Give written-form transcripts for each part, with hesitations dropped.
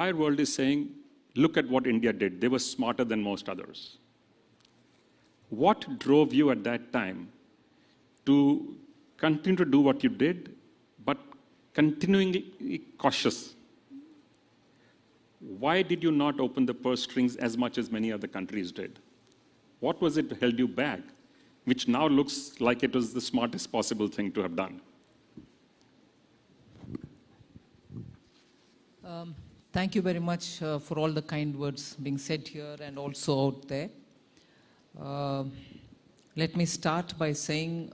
entire world is saying, look at what India did. They were smarter than most others. What drove you at that time to continue to do what you did, but continuingly cautious? Why did you not open the purse strings as much as many other countries did? What was it that held you back, which now looks like it was the smartest possible thing to have done? Thank you very much for all the kind words being said here and also out there. Let me start by saying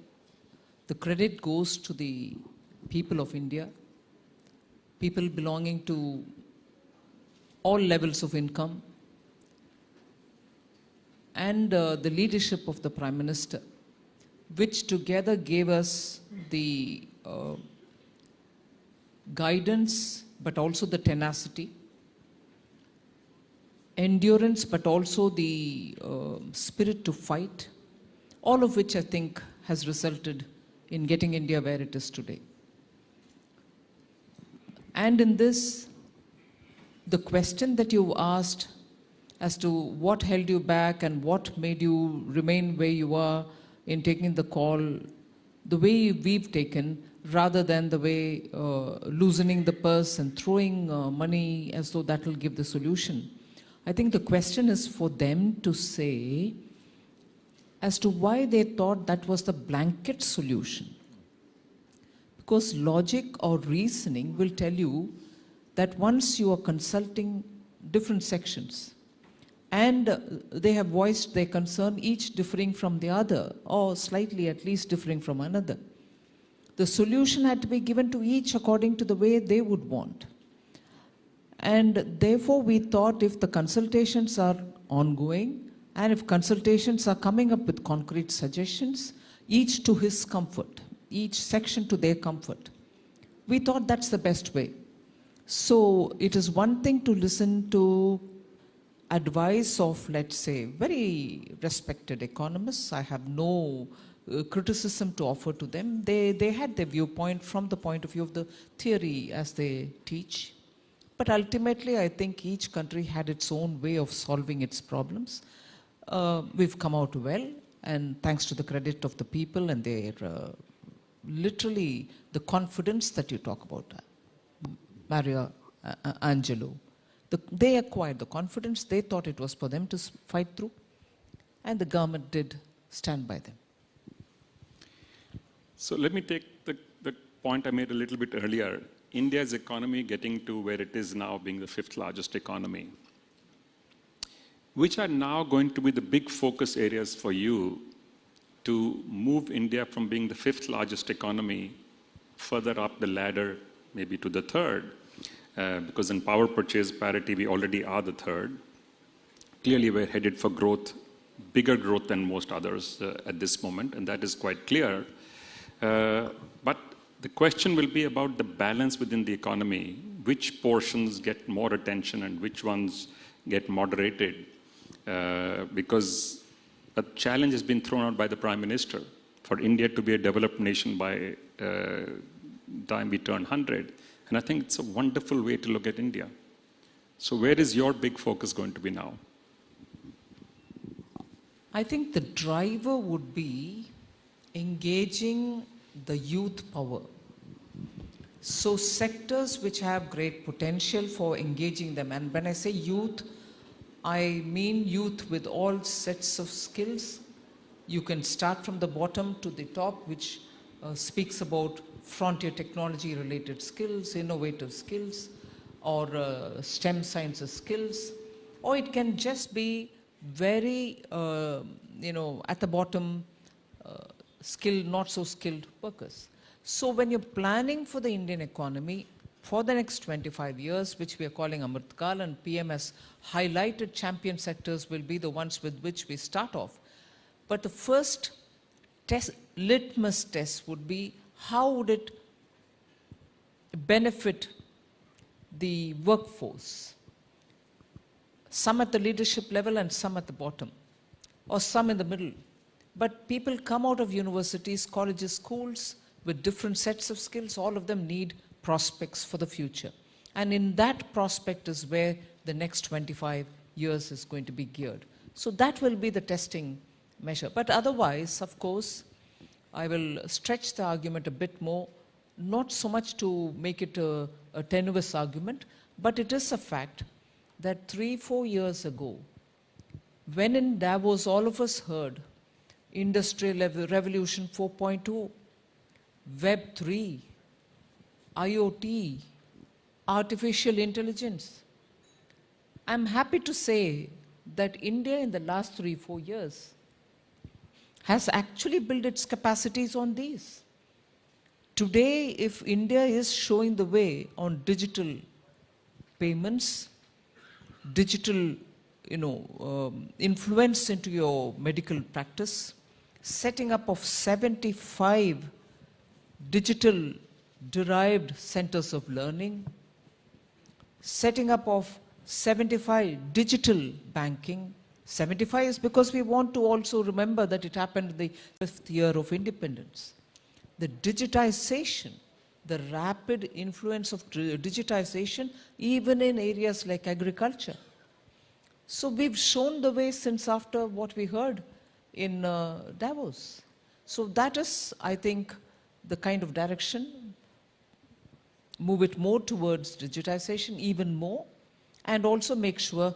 the credit goes to the people of India, people belonging to all levels of income, and the leadership of the Prime Minister, which together gave us the guidance, but also the tenacity, endurance, but also the spirit to fight, all of which I think has resulted in getting India where it is today. And in this, the question that you asked as to what held you back and what made you remain where you are in taking the call, the way we've taken, rather than the way loosening the purse and throwing money as though that will give the solution. I think the question is for them to say as to why they thought that was the blanket solution. Because logic or reasoning will tell you that once you are consulting different sections and they have voiced their concern, each differing from the other, or slightly at least differing from another, the solution had to be given to each according to the way they would want. And therefore we thought if the consultations are ongoing and if consultations are coming up with concrete suggestions, each to his comfort, each section to their comfort, we thought that's the best way. So it is one thing to listen to advice of, let's say, very respected economists. I have no criticism to offer to them. They had their viewpoint from the point of view of the theory as they teach. But ultimately, I think each country had its own way of solving its problems. We've come out well, and thanks to the credit of the people and their, literally, the confidence that you talk about, Maria, Angelo. They acquired the confidence. They thought it was for them to fight through, and the government did stand by them. So let me take the point I made a little bit earlier. India's economy getting to where it is now, being the 5th largest economy. Which are now going to be the big focus areas for you to move India from being the 5th largest economy further up the ladder, maybe to the 3rd? Because in power purchase parity, we already are the 3rd. Clearly, we're headed for growth, bigger growth than most others at this moment, and that is quite clear. But the question will be about the balance within the economy, which portions get more attention and which ones get moderated, because a challenge has been thrown out by the Prime Minister for India to be a developed nation by time we turn 100. And I think it's a wonderful way to look at India. So where is your big focus going to be now? I think the driver would be engaging the youth power. So sectors which have great potential for engaging them, and when I say youth, I mean youth with all sets of skills. You can start from the bottom to the top, which speaks about frontier technology related skills, innovative skills, or STEM sciences skills, or it can just be very, at the bottom, skilled, not so skilled workers. So when you're planning for the Indian economy for the next 25 years, which we are calling Amritkal, and PM has highlighted champion sectors will be the ones with which we start off. But the first litmus test would be how would it benefit the workforce? Some at the leadership level and some at the bottom, or some in the middle. But people come out of universities, colleges, schools with different sets of skills. All of them need prospects for the future. And in that prospect is where the next 25 years is going to be geared. So that will be the testing measure. But otherwise, of course, I will stretch the argument a bit more, not so much to make it a tenuous argument, but it is a fact that 3-4 years ago, when in Davos all of us heard Industrial Revolution 4.2, Web 3, IoT, artificial intelligence, I'm happy to say that India in the last 3-4 years has actually built its capacities on these. Today, if India is showing the way on digital payments, digital influence into your medical practice, setting up of 75 digital derived centers of learning, setting up of 75 digital banking. 75 is because we want to also remember that it happened in the 5th year of independence. The digitization, the rapid influence of digitization, even in areas like agriculture. So we've shown the way since after what we heard in Davos. So that is, I think, the kind of direction. Move it more towards digitization, even more, and also make sure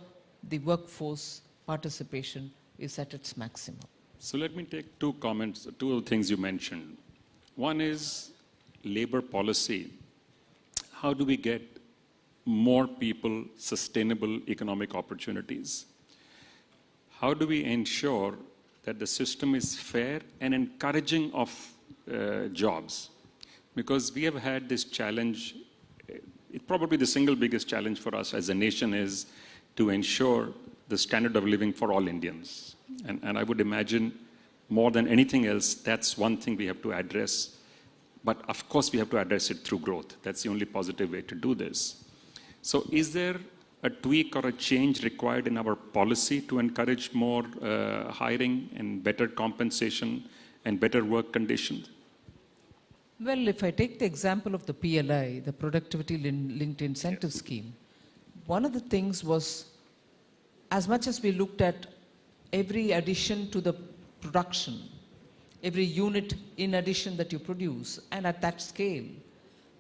the workforce participation is at its maximum. So let me take two comments, two things you mentioned. One is labor policy. How do we get more people sustainable economic opportunities? How do we ensure that the system is fair and encouraging of jobs? Because we have had this challenge, probably the single biggest challenge for us as a nation is to ensure the standard of living for all Indians. And I would imagine more than anything else, that's one thing we have to address. But of course, we have to address it through growth. That's the only positive way to do this. So is there a tweak or a change required in our policy to encourage more hiring and better compensation and better work conditions? Well, if I take the example of the PLI, the Productivity Linked Incentive Scheme, one of the things was, as much as we looked at every addition to the production, every unit in addition that you produce, and at that scale,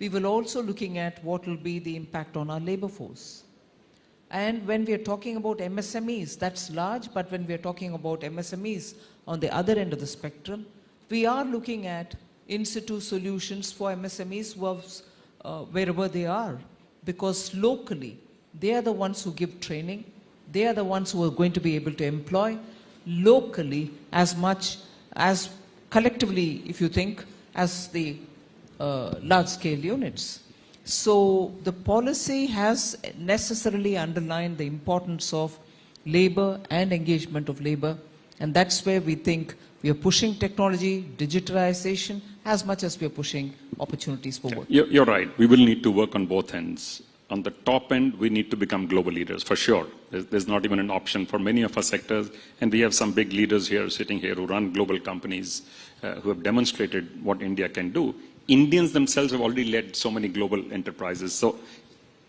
we were also looking at what will be the impact on our labor force. And when we are talking about MSMEs, that's large, but when we are talking about MSMEs on the other end of the spectrum, we are looking at in-situ solutions for MSMEs wherever they are, because locally, they are the ones who give training, they are the ones who are going to be able to employ locally as much as collectively, if you think, as the large-scale units. So the policy has necessarily underlined the importance of labor and engagement of labor, and that's where we think we are pushing technology, digitalization, as much as we are pushing opportunities for work. You're right. We will need to work on both ends. On the top end, we need to become global leaders, for sure. There's not even an option for many of our sectors. And we have some big leaders here, sitting here, who run global companies, who have demonstrated what India can do. Indians themselves have already led so many global enterprises. So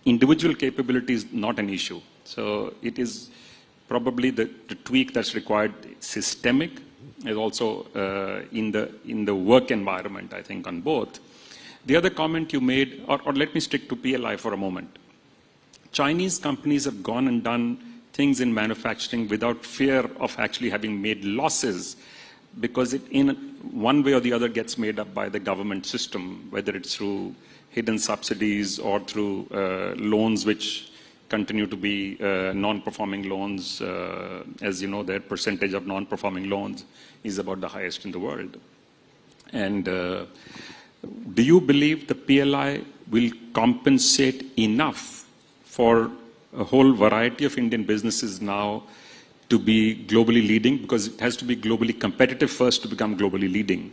individual capability is not an issue. So it is probably the tweak that's required systemic, is also in the work environment, I think, on both. The other comment you made, or let me stick to PLI for a moment. Chinese companies have gone and done things in manufacturing without fear of actually having made losses, because it in one way or the other gets made up by the government system, whether it's through hidden subsidies or through loans which continue to be non-performing loans. As you know, their percentage of non-performing loans is about the highest in the world. And do you believe the PLI will compensate enough for a whole variety of Indian businesses now to be globally leading? Because it has to be globally competitive first to become globally leading.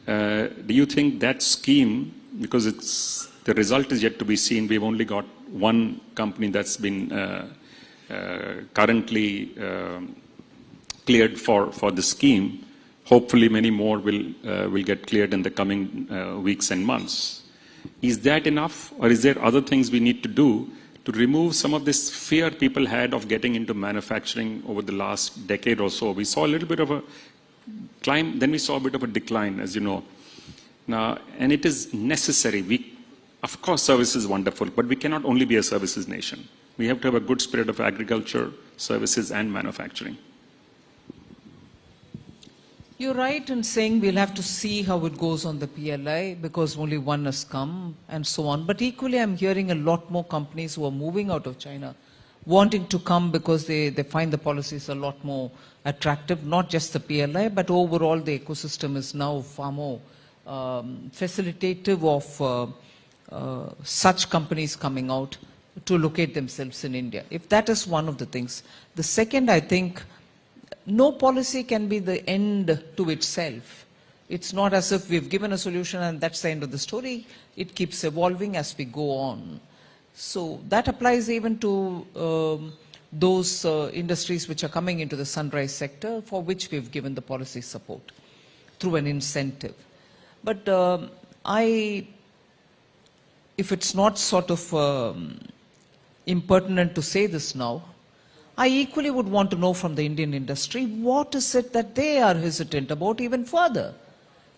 Do you think that scheme, because the result is yet to be seen, we've only got one company that's been currently cleared for the scheme. Hopefully many more will get cleared in the coming weeks and months. Is that enough, or is there other things we need to do to remove some of this fear people had of getting into manufacturing over the last decade or so? We saw a little bit of a climb, then we saw a bit of a decline, as you know. Now, and it is necessary. Of course, service is wonderful, but we cannot only be a services nation. We have to have a good spirit of agriculture, services, and manufacturing. You're right in saying we'll have to see how it goes on the PLI because only one has come and so on. But equally, I'm hearing a lot more companies who are moving out of China wanting to come because they find the policies a lot more attractive, not just the PLI, but overall the ecosystem is now far more facilitative of such companies coming out to locate themselves in India. If that is one of the things. The second, I think, no policy can be the end to itself. It's not as if we've given a solution and that's the end of the story. It keeps evolving as we go on. So that applies even to those industries which are coming into the sunrise sector for which we've given the policy support through an incentive. But if it's not sort of impertinent to say this now, I equally would want to know from the Indian industry, what is it that they are hesitant about even further?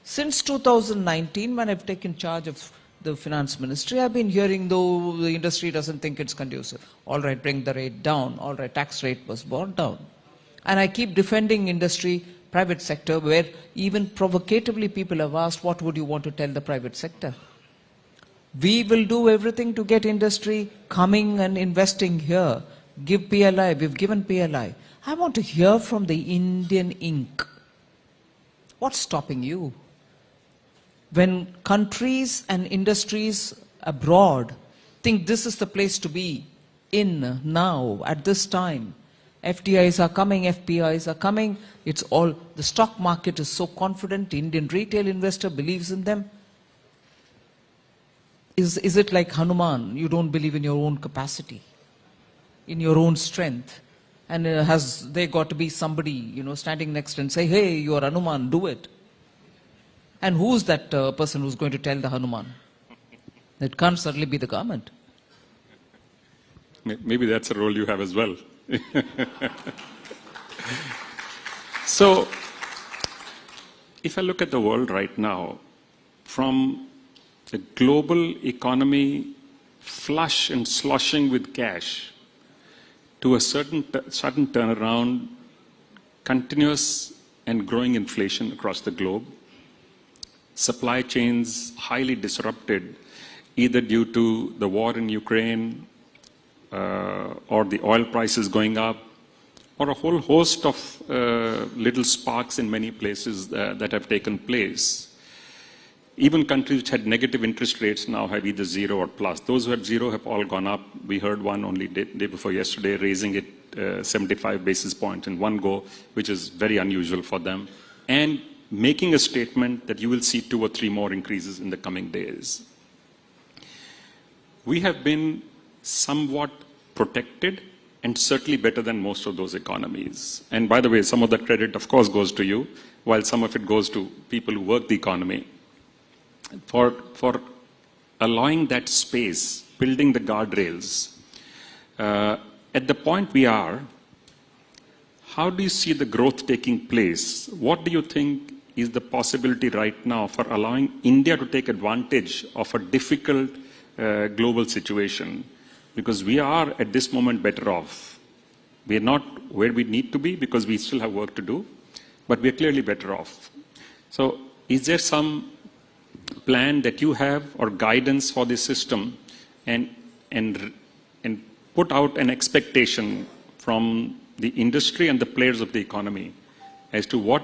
Since 2019, when I've taken charge of the finance ministry, I've been hearing, though the industry doesn't think it's conducive. All right, bring the rate down. All right, tax rate was brought down. And I keep defending industry, private sector, where even provocatively people have asked, what would you want to tell the private sector? We will do everything to get industry coming and investing here. Give PLI, we've given PLI. I want to hear from the Indian Inc. What's stopping you? When countries and industries abroad think this is the place to be in now, at this time, FDIs are coming, FPIs are coming, it's all, the stock market is so confident, the Indian retail investor believes in them. Is it like Hanuman? You don't believe in your own capacity, in your own strength, and has there got to be somebody, standing next and say, hey, you are Hanuman, do it. And who's that person who's going to tell the Hanuman? It can't certainly be the government. Maybe that's a role you have as well. So, if I look at the world right now, from the global economy flush and sloshing with cash, to a sudden turnaround, continuous and growing inflation across the globe, supply chains highly disrupted, either due to the war in Ukraine or the oil prices going up, or a whole host of little sparks in many places that have taken place. Even countries which had negative interest rates now have either zero or plus. Those who had zero have all gone up. We heard one only day before yesterday raising it 75 basis points in one go, which is very unusual for them, and making a statement that you will see 2 or 3 more increases in the coming days. We have been somewhat protected and certainly better than most of those economies. And by the way, some of that credit, of course, goes to you, while some of it goes to people who work the economy. For allowing that space, building the guardrails. At the point we are, how do you see the growth taking place? What do you think is the possibility right now for allowing India to take advantage of a difficult global situation? Because we are at this moment better off. We are not where we need to be because we still have work to do, but we are clearly better off. So is there some plan that you have or guidance for this system and put out an expectation from the industry and the players of the economy as to what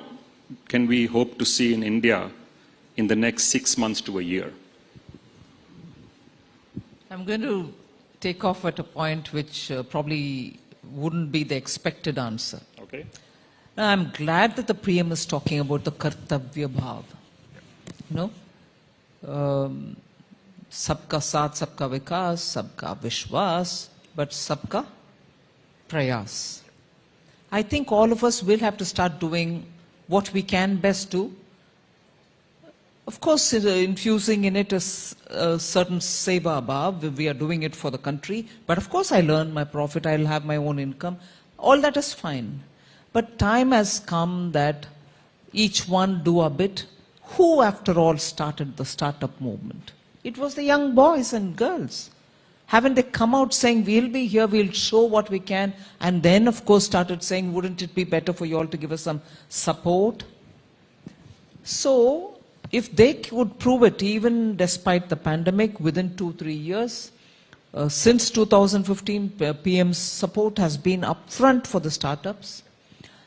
can we hope to see in India in the next 6 months to a year? I'm going to take off at a point which probably wouldn't be the expected answer. Okay. Now, I'm glad that the PM is talking about the kartavya bhav. Sabka saath, sabka vikas, sabka vishwas, but sabka prayas. I think all of us will have to start doing what we can best do. Of course, infusing in it a certain seva bhav. We are doing it for the country. But of course, I learn my profit. I'll have my own income. All that is fine. But time has come that each one do a bit. Who, after all, started the startup movement? It was the young boys and girls. Haven't they come out saying, we'll be here, we'll show what we can, and then, of course, started saying, wouldn't it be better for you all to give us some support? So, if they could prove it, even despite the pandemic, within 2-3 years, since 2015, PM's support has been upfront for the startups.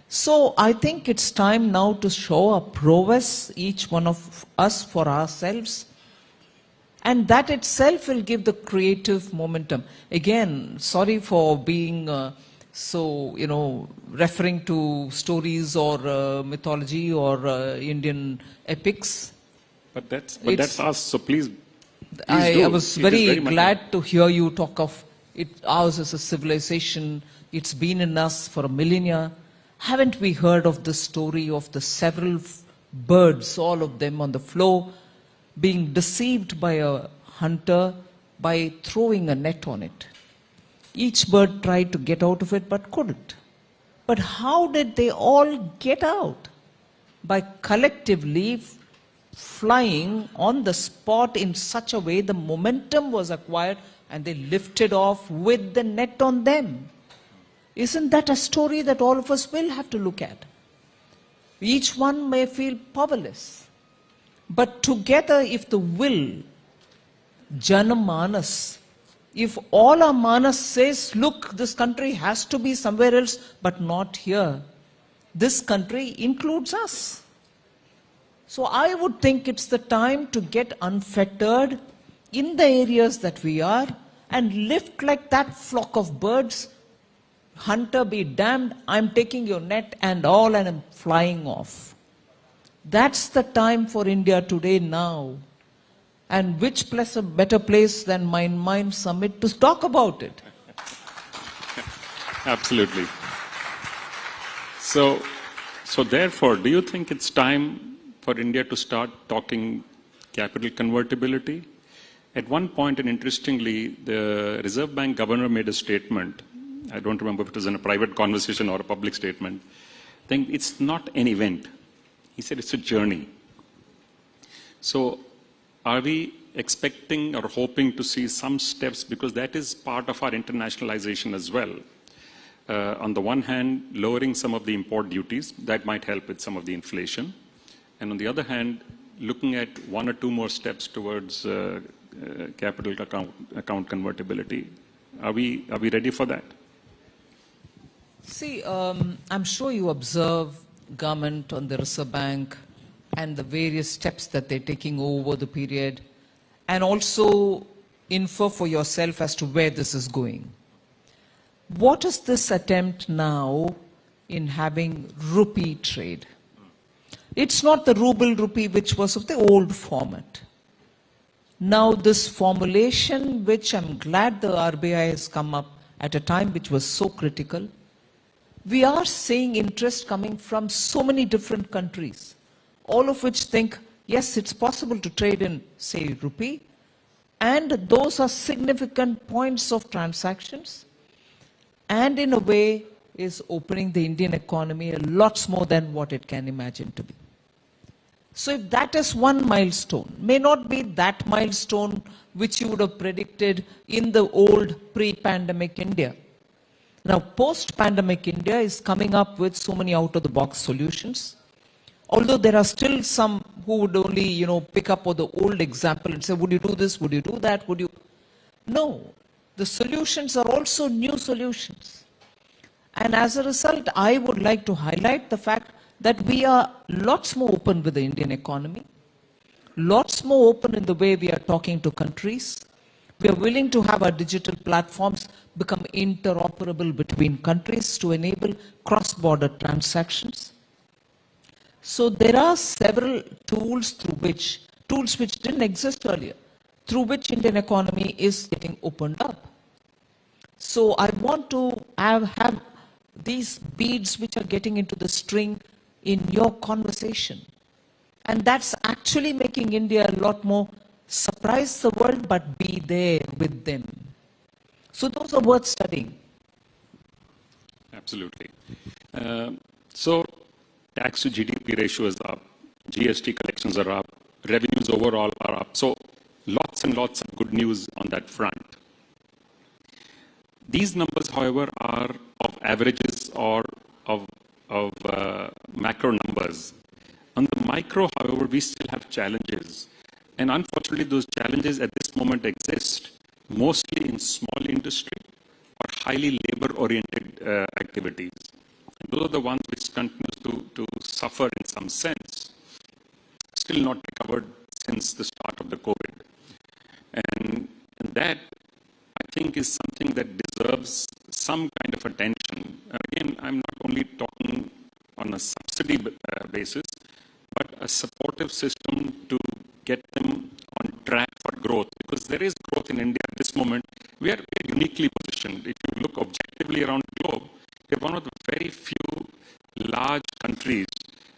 So I think it's time now to show a prowess, each one of us, for ourselves. And that itself will give the creative momentum. Again, sorry for being referring to stories or mythology or Indian epics. But that's us, so please I was very glad to hear you talk of it. Ours is a civilization. It's been in us for a millennia. Haven't we heard of the story of the several birds, all of them on the floor, being deceived by a hunter by throwing a net on it? Each bird tried to get out of it but couldn't. But how did they all get out? By collectively flying on the spot in such a way the momentum was acquired and they lifted off with the net on them. Isn't that a story that all of us will have to look at? Each one may feel powerless, but together, if the will, Jana Manas, if all our Manas says, look, this country has to be somewhere else, but not here, this country includes us. So I would think it's the time to get unfettered in the areas that we are and lift like that flock of birds. Hunter be damned, I'm taking your net and all and I'm flying off. That's the time for India today now. And which place, a better place than Mind Summit to talk about it? Absolutely. So therefore, do you think it's time for India to start talking capital convertibility? At one point, and interestingly, the Reserve Bank governor made a statement. I don't remember if it was in a private conversation or a public statement. I think it's not an event. He said it's a journey. So are we expecting or hoping to see some steps, because that is part of our internationalization as well? On the one hand, lowering some of the import duties, that might help with some of the inflation. And on the other hand, looking at one or two more steps towards capital account convertibility. Are we ready for that? See, I'm sure you observe government on the Reserve Bank and the various steps that they're taking over the period, and also infer for yourself as to where this is going. What is this attempt now in having rupee trade? It's not the ruble rupee which was of the old format. Now this formulation, which I'm glad the RBI has come up at a time which was so critical, we are seeing interest coming from so many different countries, all of which think, yes, it's possible to trade in, say, rupee, and those are significant points of transactions, and in a way is opening the Indian economy a lot more than what it can imagine to be. So if that is one milestone, may not be that milestone which you would have predicted in the old pre-pandemic India. Now, post-pandemic India is coming up with so many out-of-the-box solutions. Although there are still some who would only, pick up on the old example and say, would you do this, would you do that, would you? No, the solutions are also new solutions. And as a result, I would like to highlight the fact that we are lots more open with the Indian economy, lots more open in the way we are talking to countries. We are willing to have our digital platforms become interoperable between countries to enable cross-border transactions. So there are several tools which didn't exist earlier, through which Indian economy is getting opened up. So I want to have these beads which are getting into the string in your conversation. And that's actually making India a lot more surprise the world, but be there with them. So those are worth studying. Absolutely. So tax to GDP ratio is up, GST collections are up, revenues overall are up. So lots and lots of good news on that front. These numbers, however, are of averages or of macro numbers. On the micro, however, we still have challenges. And unfortunately, those challenges at this moment exist mostly in small industry or highly labor-oriented activities. And those are the ones which continue to suffer in some sense, still not recovered since the start of the COVID. And that, I think, is something that deserves some kind of attention. Again, I'm not only talking on a subsidy basis, but a supportive system to get them on track for growth. Because there is growth in India at this moment. We are uniquely positioned. If you look objectively around the globe, we're one of the very few large countries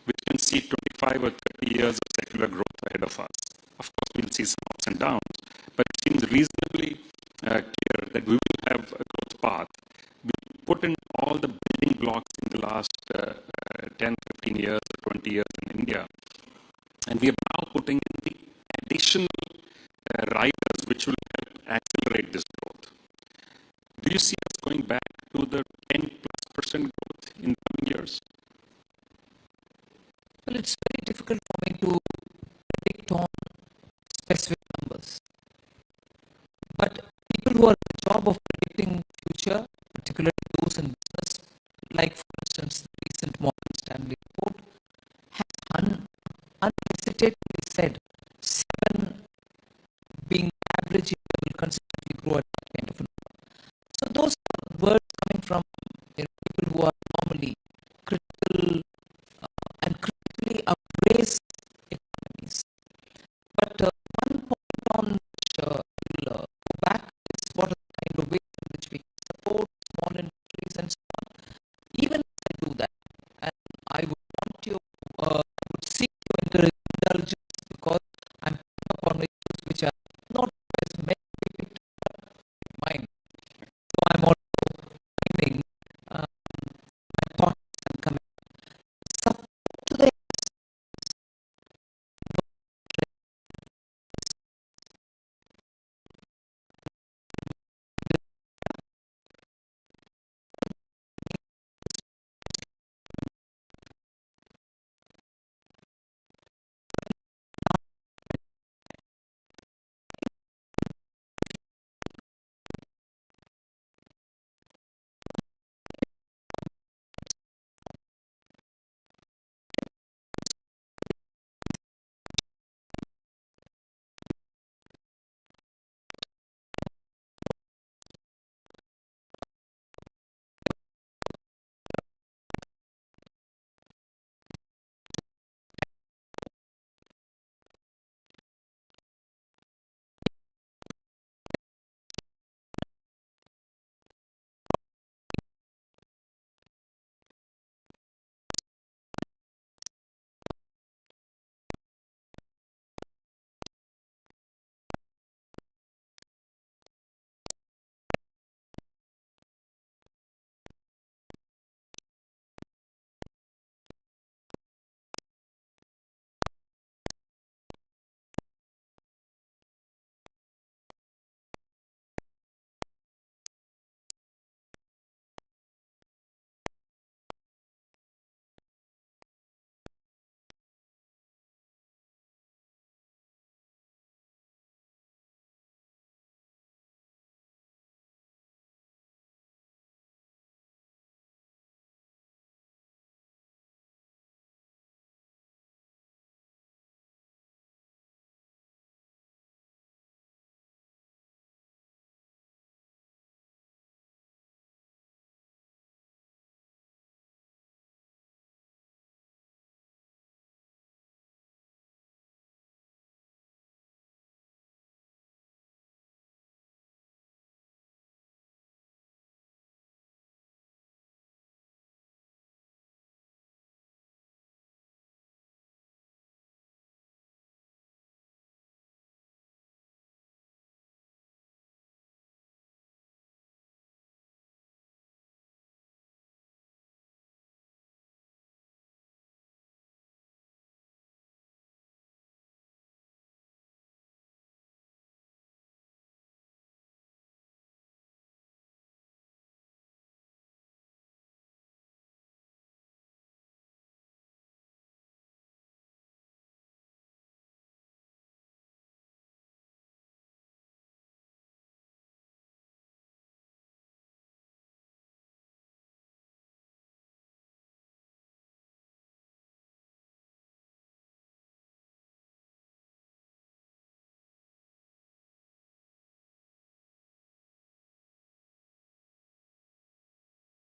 which can see 25 or 30 years of secular growth ahead of us. Of course, we'll see some ups and downs, but it seems reasonably clear that we will have a growth path. We put in all the building blocks in the last 10, 15 years, or 20 years in India, and we are now putting in the additional riders which will help accelerate this growth. Do you see us going back to the 10+% growth in coming years? Well, it's very difficult for me to predict on specific numbers. But people who are in the job of predicting future, particularly those in business, like for instance the recent Morgan Stanley report, has unhesitatingly said